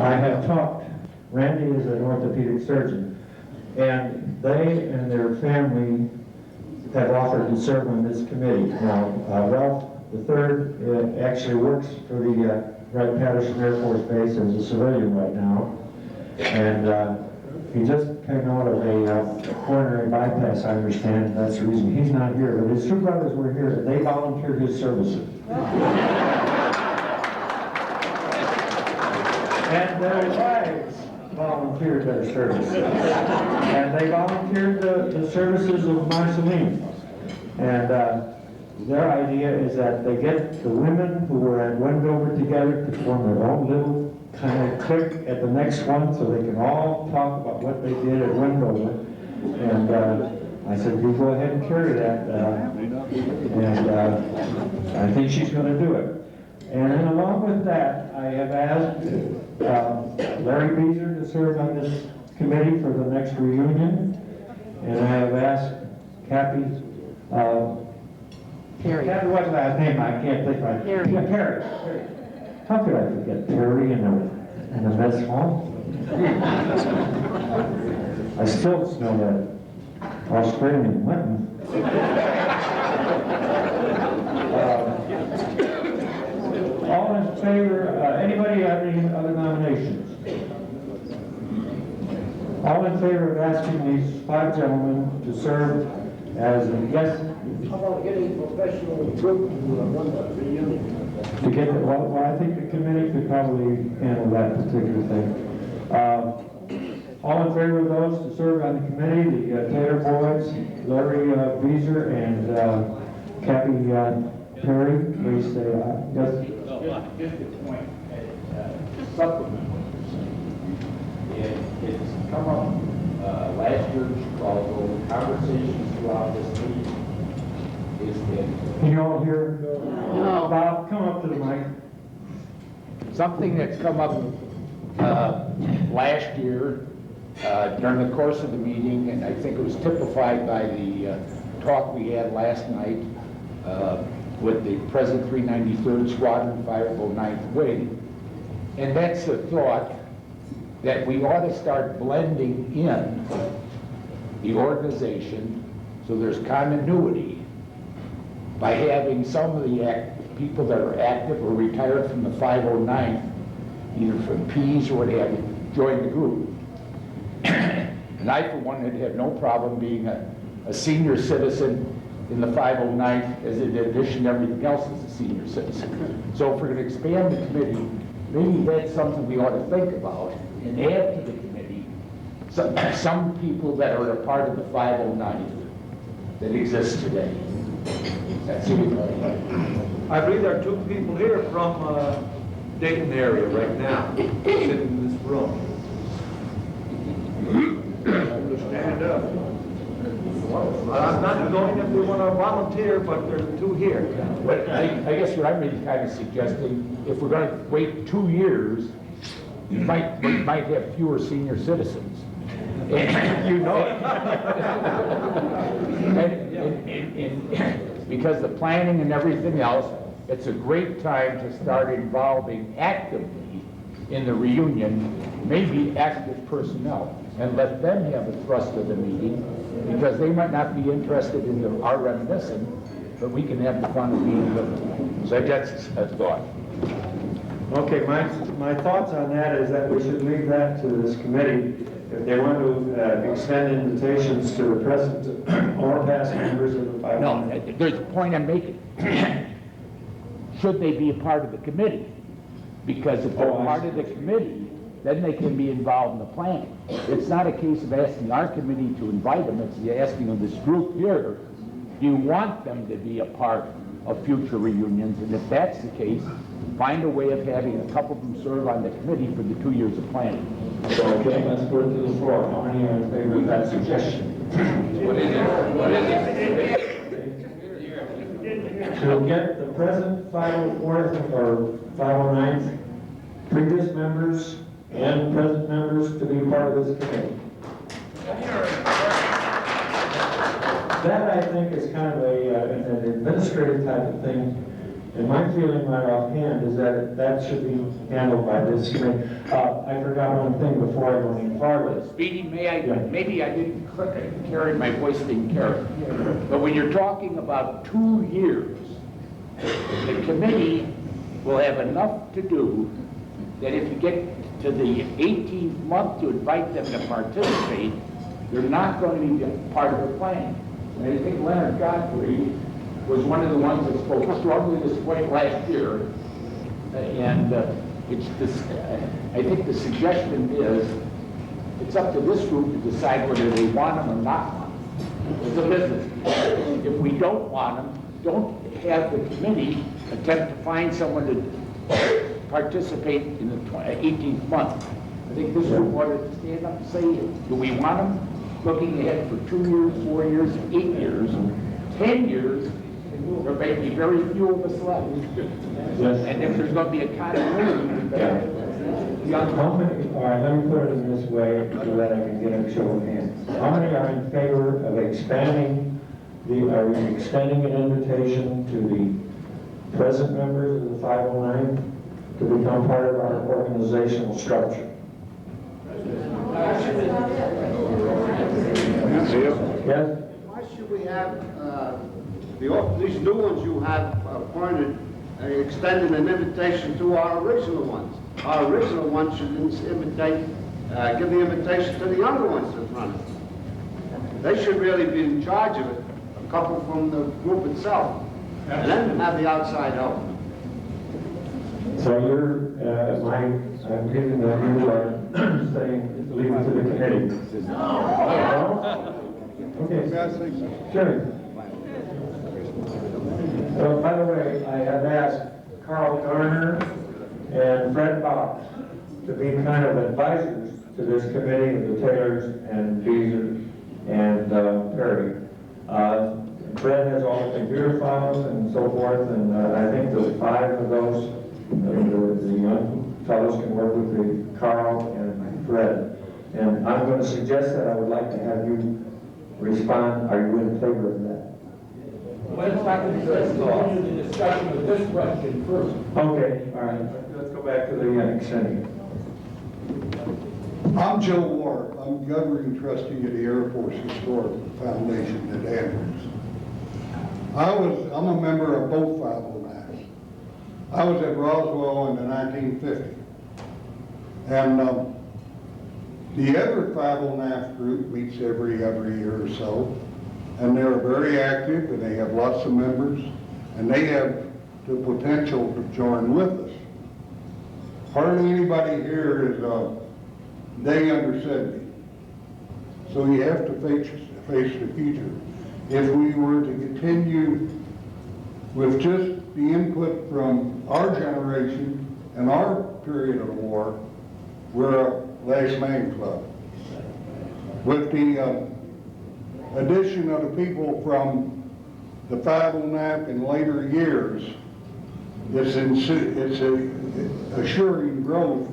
I have talked, Randy is an orthopedic surgeon, and they and their family have offered to serve on this committee. Now, Ralph III actually works for the Wright-Patterson Air Force Base as a civilian right now, and he just came out of a coronary bypass, I understand. That's the reason he's not here, but his two brothers were here, and they volunteered his services. And their wives volunteered their services. And they volunteered the services of Marceline. And their idea is that they get the women who were at Wendover together to form their own little kind of clique at the next one so they can all talk about what they did at Wendover. And I said, you go ahead and carry that. And I think she's going to do it. And then along with that, I have asked Larry Beezer to serve on this committee for the next reunion. And I have asked Kathy, Perry. Kathy, what's her last name? I can't think of it. Perry. Yeah, Perry. How could I forget Perry in the mess hall? I still smell that Australian mutton. All in favor, anybody have any other nominations? All in favor of asking these five gentlemen to serve as a guest? How about getting a professional group to run the reunion? To get, well, I think the committee could probably handle that particular thing. All in favor of those to serve on the committee, the Taylor boys, Larry Beezer and Kathy Perry, please say aye. Yes. Just a point, supplement. It's come up last year in Chicago, conversations throughout this meeting is that. Can you all hear? No. Bob, come up to the mic. Something that's come up last year during the course of the meeting, and I think it was typified by the talk we had last night with the present 393rd Squadron 509th Wing, and that's the thought that we ought to start blending in the organization so there's continuity by having some of the people that are active or retired from the 509th, either from Pease or what have you, join the group. And I, for one, would have no problem being a senior citizen in the 509th, as in addition to everything else as a senior citizen. So if we're going to expand the committee, maybe that's something we ought to think about and add to the committee some people that are a part of the 509th that exists today. That's it. I believe there are two people here from Dayton area right now, sitting in this room. Stand up. I'm not going if we want to volunteer, but there's two here. But I guess what I'm really kind of suggesting, if we're going to wait 2 years, we might have fewer senior citizens. And, You know and because the planning and everything else, it's a great time to start involving actively in the reunion, maybe active personnel, and let them have the thrust of the meeting, because they might not be interested in our reminiscing, but we can have the fun of being with them. So that's a thought. Okay, my thoughts on that is that we should leave that to this committee. If they want to extend invitations to the present or past members of the 500. No, there's a point I'm making. Should they be a part of the committee? Because if they're part of the committee, then they can be involved in the planning. It's not a case of asking our committee to invite them, it's asking of this group here, do you want them to be a part of future reunions? And if that's the case, find a way of having a couple of them serve on the committee for the 2 years of planning. So, okay, let's go to the floor. How many are in favor of that suggestion? What is it? What is it? To get the present 504th or 509th previous members and present members to be part of this committee. That, I think, is kind of an administrative type of thing. And my feeling right offhand is that that should be handled by this committee. I forgot one thing before I go any farther. Speedy, may I, Yeah. maybe I didn't carry, my voice didn't carry. But when you're talking about 2 years, the committee will have enough to do that if you get to the 18th month to invite them to participate, they're not going to be part of the plan. And I think Leonard Godfrey was one of the ones that spoke strongly this point last year. And it's this, I think the suggestion is, it's up to this group to decide whether they want them or not want them. It's a business. If we don't want them, don't have the committee attempt to find someone to participate in the 18th month. I think this group ought to stand up and say, do we want them looking ahead for 2 years, 4 years, 8 years, 10 years? There may be very few of us left. And if there's going to be a continuity, How many, all right, let me put it in this way so that I can get a show of hands. How many are in favor of expanding are we extending an invitation to the present members of the 509 to become part of our organizational structure? Yes? Why should we have, these new ones you have appointed, extending an invitation to our original ones? Our original ones should invitate, give the invitation to the younger ones that run it. They should really be in charge of it, a couple from the group itself, and then have the outside help. So you're, I'm giving that you are saying leave it to the committee. No. Okay. Sure. So, by the way, I have asked Carl Garner and Fred Box to be kind of advisors to this committee of the Taylors and Beezer and Perry. Fred has all the computer files and so forth, and I think the 5 of those, the young fellows can work with Carl and Fred. And I'm going to suggest that I would like to have you respond. Are you in favor of that? let's continue the discussion of this question first. Okay, all right. Let's go back to the extending. I'm Joe Ward. I'm governing trustee of the Air Force Historical Foundation at Andrews. I'm a member of both 509s. I was at Roswell in the 1950s. And the Everett 509 group meets every year or so. And they're very active and they have lots of members. And they have the potential to join with us. Hardly anybody here is day under 70. So you have to face the future. If we were to continue with just the input from our generation and our period of war, we're a last man club. With the addition of the people from the 509 in later years, it's assuring growth